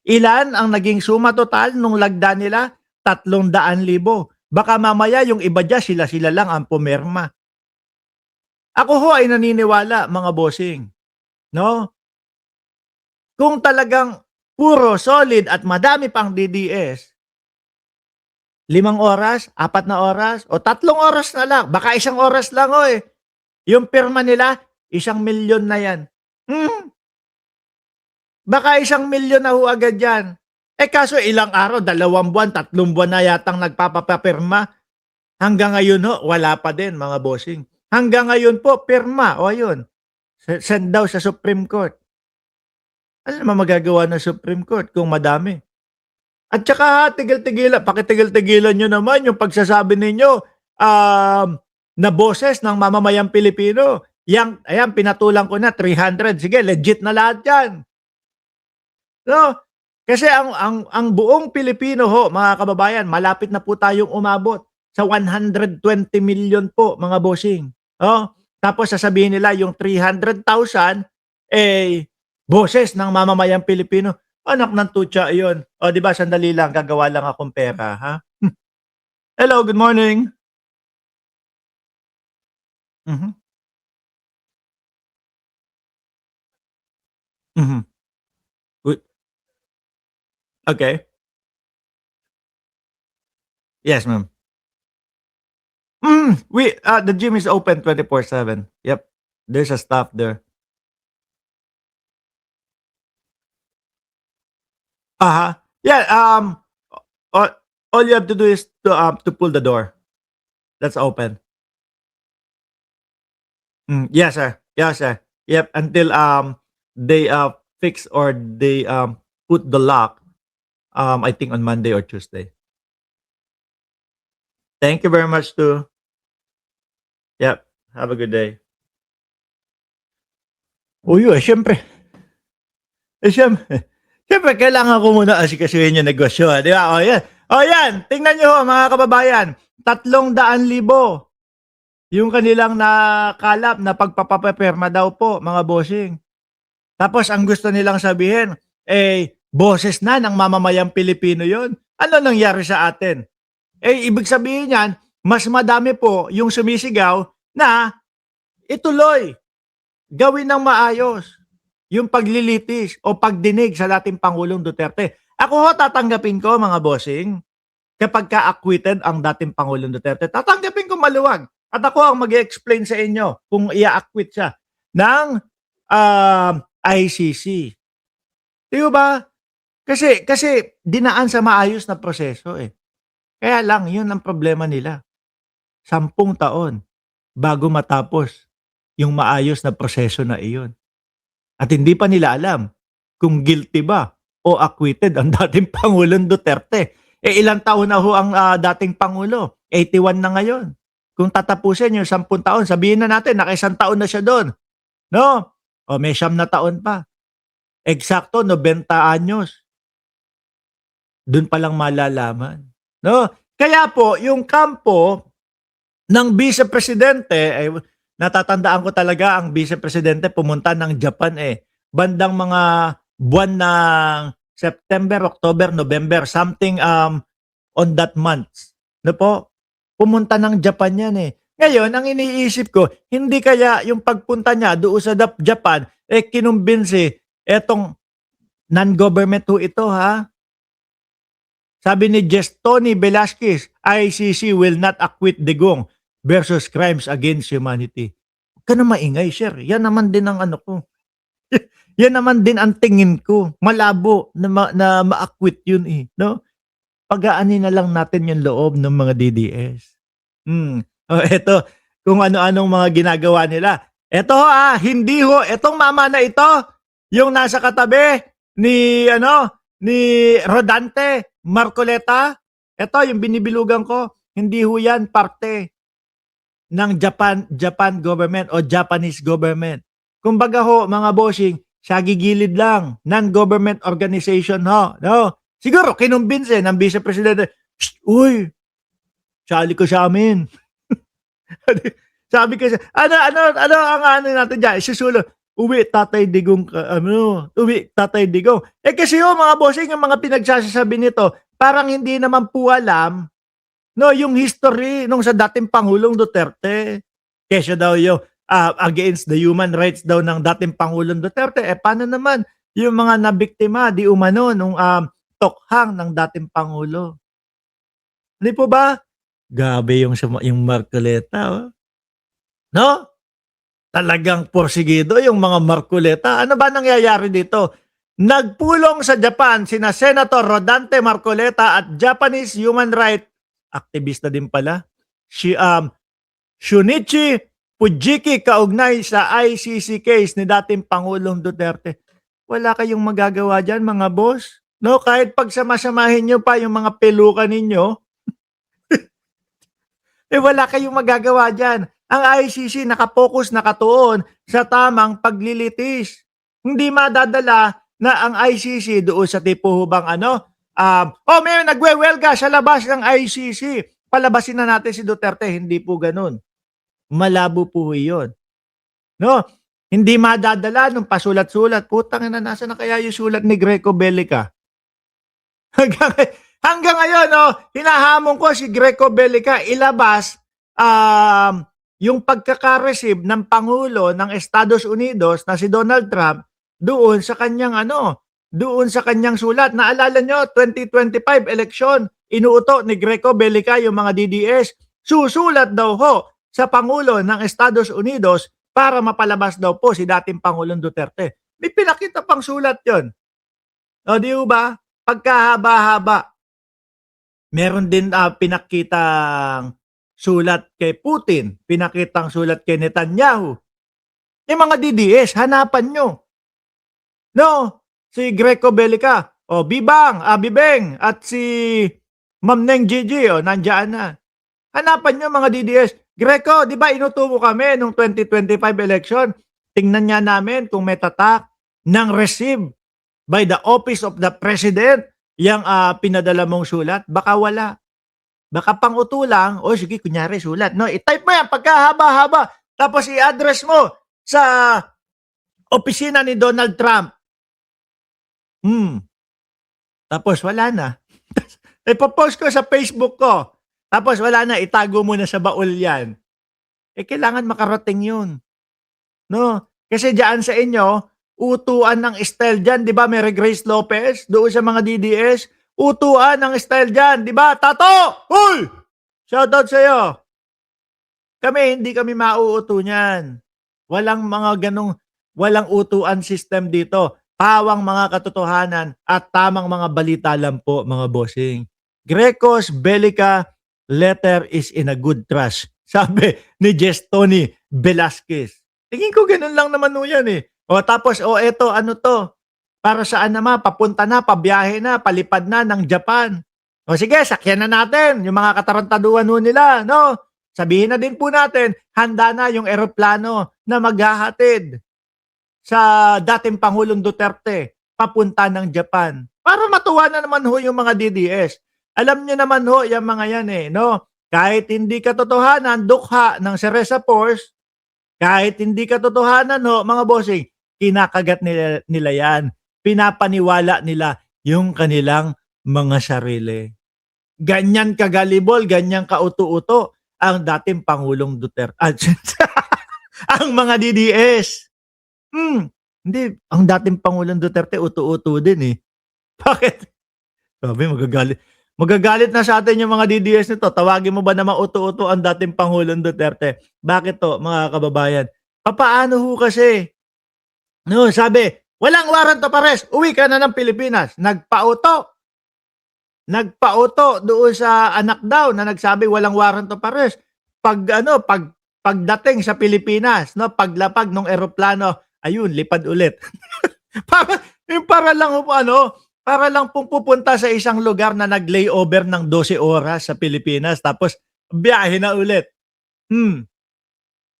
Ilan ang naging suma total nung lagda nila? 300,000. Baka mamaya yung iba diyan sila-sila lang ang pumirma. Ako ho ay naniniwala mga bossing, 'no? Kung talagang puro, solid at madami pang DDS, 5 oras, 4 na oras, o 3 oras na lang, baka 1 oras lang ho, eh. Yung pirma nila, 1,000,000 na yan. Hmm, baka 1,000,000 na ho agad yan. Eh, kaso ilang araw, 2 buwan, 3 buwan na yatang nagpapapirma. Hanggang ngayon ho, wala pa din mga bossing. Hanggang ngayon po, pirma, o ayun, send daw sa Supreme Court. Ano naman magagawa ng Supreme Court kung madami? At saka tigil-tigilan, pakitigil-tigilan niyo naman yung pagsasabi ninyo, um, na boses ng mamamayang Pilipino. Yang ayan, pinatulan ko na 300, sige legit na lahat 'yan, 'no? Kasi ang buong Pilipino ho, mga kababayan, malapit na po tayong umabot sa 120 million po, mga bossing, oh. Tapos sasabihin nila yung 300,000, eh, boses ng mamamayang Pilipino. Anak ng tutya yun. O, 'di ba, sandali lang, gagawa lang akong pera, ha? Hello, good morning. Mhm, mhm. Good, okay. Yes, ma'am. The gym is open 24/7. Yep, there's a staff there. Uh-huh. Yeah, all all you have to do is to pull the door. That's open. Yes, sir. Yes, sir. Yep, until, they, fix or they, put the lock, I think on Monday or Tuesday. Thank you very much too. Yep, have a good day. Uy, siyempre. Siyempre kailangan ko muna asikasuhin yung negosyo, 'di ba? O yan. O yan, tingnan niyo ho mga kababayan, 300,000 yung kanilang nakalap na pagpapapirma daw po, mga bossing. Tapos ang gusto nilang sabihin, eh, boses na ng mamamayang Pilipino yon. Ano nangyari sa atin? Eh, ibig sabihin niyan, mas madami po yung sumisigaw na ituloy, gawin ng maayos yung paglilitis o pagdinig sa dating Pangulong Duterte. Ako ho, tatanggapin ko mga bossing, kapag ka-acquitted ang dating Pangulong Duterte, tatanggapin ko maluwag. At ako ang mag-explain sa inyo kung i-acquit siya ng ICC. Di ba? Kasi dinaan sa maayos na proseso eh. Kaya lang, yun ang problema nila. 10 taon bago matapos yung maayos na proseso na iyon. At hindi pa nila alam kung guilty ba o acquitted ang dating Pangulong Duterte. Eh, ilang taon na ho ang dating Pangulo? 81 na ngayon. Kung tatapusin yung 10 taon, sabihin na natin, naka-1 taon na siya doon. No? O may 9 na taon pa. Eksakto, 90 anyos. Doon pa lang malalaman. No? Kaya po, yung kampo ng Vice Presidente, ay natatandaan ko talaga ang Vice Presidente pumunta ng Japan eh. Bandang mga buwan ng September, October, November, something on that month. No po? Pumunta ng Japan yan eh. Ngayon, ang iniisip ko, hindi kaya yung pagpunta niya doon sa Japan, eh kinumbinsi, etong non-government ho ito ha. Sabi ni Tony Velasquez, ICC will not acquit Digong versus crimes against humanity. Huwag ka na maingay, sir. Yan naman din ang ano ko. Yan naman din ang tingin ko. Malabo na ma-acquit yun eh. No? Pagaanin na lang natin yung loob ng mga DDS. O eto, kung ano-anong mga ginagawa nila. Eto hindi ho, etong mama na ito, yung nasa katabi ni Rodante Marcoleta, eto yung binibilugan ko, hindi ho yan parte ng Japan government o Japanese government. Kumbaga ho, mga bossing, siya gigilid lang, non-government organization ho, no? Siguro kinumbinse ng Vice Presidente, uy, sali ko sa amin. Sabi ko, ano ang ano natin diyan, isusulong. Uwi Tatay Digong uwi Tatay Digong. Kasi mga bossing yung mga pinagsasabi nito, parang hindi naman po alam, no, yung history nung sa dating Pangulong Duterte. Kesyo daw yung against the human rights daw ng dating Pangulong Duterte. Paano naman yung mga nabiktima di umano nung tokhang ng dating Pangulo? Hindi po ba? Grabe yung Marcoleta, oh. No? Talagang porsigido yung mga Marcoleta. Ano ba nangyayari dito? Nagpulong sa Japan sina Senator Rodante Marcoleta at Japanese human rights aktivista din pala. Shunichi Fujiki kaugnay sa ICC case ni dating Pangulong Duterte. Wala kayong magagawa dyan mga boss. No, kahit pagsamasamahin nyo pa yung mga pelukan ninyo, wala kayong magagawa dyan. Ang ICC nakapokus, nakatuon sa tamang paglilitis. Hindi madadala na ang ICC doon sa tipo hubang may nagwewelga sa labas ng ICC. Palabasin na natin si Duterte. Hindi po ganun. Malabo po yun. No? Hindi madadala nung pasulat-sulat. Putang ina, nasa na kaya yung sulat ni Greco Bellica? Hanggang ngayon, hinahamon ko si Greco Bellica ilabas yung pagkaka-receive ng Pangulo ng Estados Unidos na si Donald Trump doon sa kanyang doon sa kanyang sulat. Naalala nyo, 2025 election, inuuto ni Greco Bellica yung mga DDS. Susulat daw ho sa Pangulo ng Estados Unidos para mapalabas daw po si dating Pangulong Duterte. May pinakita pang sulat yon. O di ba? Pagkahaba-haba. Meron din pinakitang sulat kay Putin, pinakitang sulat kay Netanyahu. Yung mga DDS, hanapan nyo. No, si Greco Bellica, Bibeng, at si Ma'am Neng Gigi, nandiyan na. Hanapan nyo mga DDS. Greco, di ba inuto mo kami nung 2025 election? Tingnan niya namin kung may tatak ng receive by the office of the president yung pinadala mong sulat. Baka wala. Baka pang-uto lang. O sige, kunyari sulat. No, i-type mo yan pagkahaba-haba. Tapos i-address mo sa opisina ni Donald Trump. Tapos wala na. Ipopost ko sa Facebook ko. Tapos wala na, itago mo na sa baul yan. Kailangan makarating yun. No? Kasi diyan sa inyo, utuan ng style dyan. Di ba, Mary Grace Lopez, doon sa mga DDS, utuan ng style dyan. Di ba? Tato! Uy! Shoutout sa'yo. Hindi kami mauuto niyan. Walang utuan system dito. Pawang mga katotohanan at tamang mga balita lang po, mga bossing. Greco's Bellica letter is in a good trust. Sabi ni Tony Velasquez. Tingin ko ganun lang naman yan eh. Tapos, eto, ano to? Para saan naman? Papunta na, pabiyahe na, palipad na ng Japan. Sige, sakyan na natin yung mga katarantaduhan nila, no? Sabihin na din po natin, handa na yung eroplano na maghahatid sa dating Pangulong Duterte papunta ng Japan. Para matuwa na naman ho yung mga DDS. Alam niyo naman ho, yung mga yan no? Kahit hindi katotohanan, dukha ng Cereza Force, kahit hindi katotohanan ho, mga bossing, kinakagat nila yan. Pinapaniwala nila yung kanilang mga sarili. Ganyan kagalibol, ganyan kauto-uto ang dating Pangulong Duterte. Ang mga DDS. Hindi, ang dating Pangulong Duterte, uto-uto din eh. Bakit? Sabi, magagalit na sa atin yung mga DDS nito. Tawagin mo ba na mauto-uto ang dating Pangulong Duterte? Bakit to, mga kababayan? Papaano ho kasi? No, sabi, walang warrant of arrest. Uwi ka na ng Pilipinas. Nagpauto doon sa anak daw na nagsabi walang warrant of arrest. Pagdating sa Pilipinas, no, paglapag ng eroplano, ayun, lipad ulit. para lang pong pupunta sa isang lugar na nag-layover ng 12 oras sa Pilipinas tapos biyahe na ulit.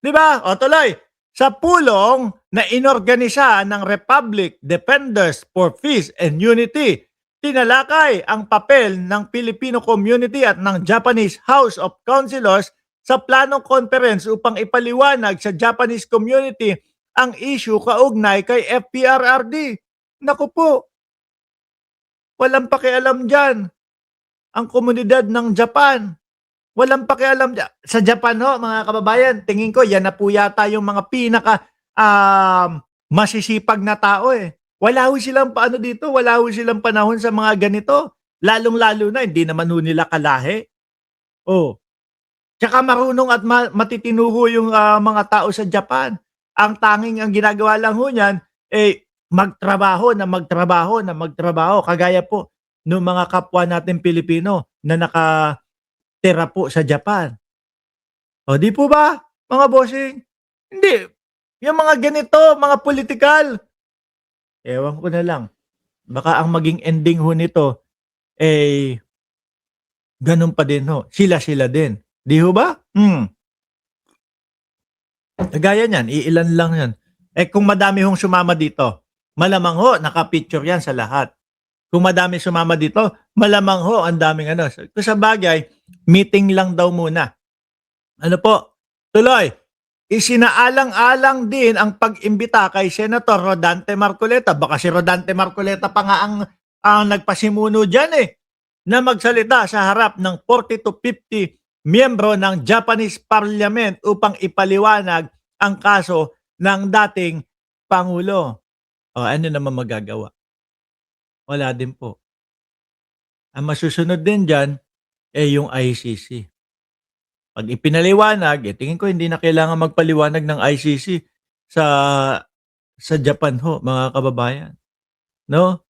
Di ba? Tuloy. Sa pulong na inorganisa ng Republic Defenders for Peace and Unity, tinalakay ang papel ng Filipino community at ng Japanese House of Councilors sa planong conference upang ipaliwanag sa Japanese community ang issue kaugnay kay FPRRD. Naku po, walang pakialam diyan ang komunidad ng Japan. Walang pakialam sa Japan ho, mga kababayan. Tingin ko yan na po yata yung mga pinaka masisipag na tao eh. Wala ho silang paano dito, wala ho silang panahon sa mga ganito. Lalong-lalo na hindi naman ho nila kalahi. Oh. Tsaka marunong at matitino ho yung mga tao sa Japan. Ang tanging ang ginagawa lang ho niyan eh magtrabaho na magtrabaho na magtrabaho kagaya po ng mga kapwa natin Pilipino na nakatira po sa Japan. O di po ba, mga bossing? Hindi. Yung mga ganito, mga politikal, ewan ko na lang. Baka ang maging ending ho nito, eh, ganun pa din ho. Sila-sila din. Di ho ba? Gaya niyan, iilan lang yan. Eh kung madami hong sumama dito, malamang ho, naka-picture yan sa lahat. Kung madami sumama dito, malamang ho, ang daming ano. Kung sa bagay, meeting lang daw muna. Ano po? Tuloy, isinaalang-alang din ang pag-imbita kay Senator Rodante Marcoleta. Baka si Rodante Marcoleta pa nga ang nagpasimuno dyan eh, na magsalita sa harap ng 40 to 50 miyembro ng Japanese Parliament upang ipaliwanag ang kaso ng dating Pangulo. O ano naman magagawa? Wala din po. Ang masusunod din dyan, eh yung ICC. Pag ipinaliwanag, eh tingin ko hindi na kailangan magpaliwanag ng ICC sa Japan ho, mga kababayan. No?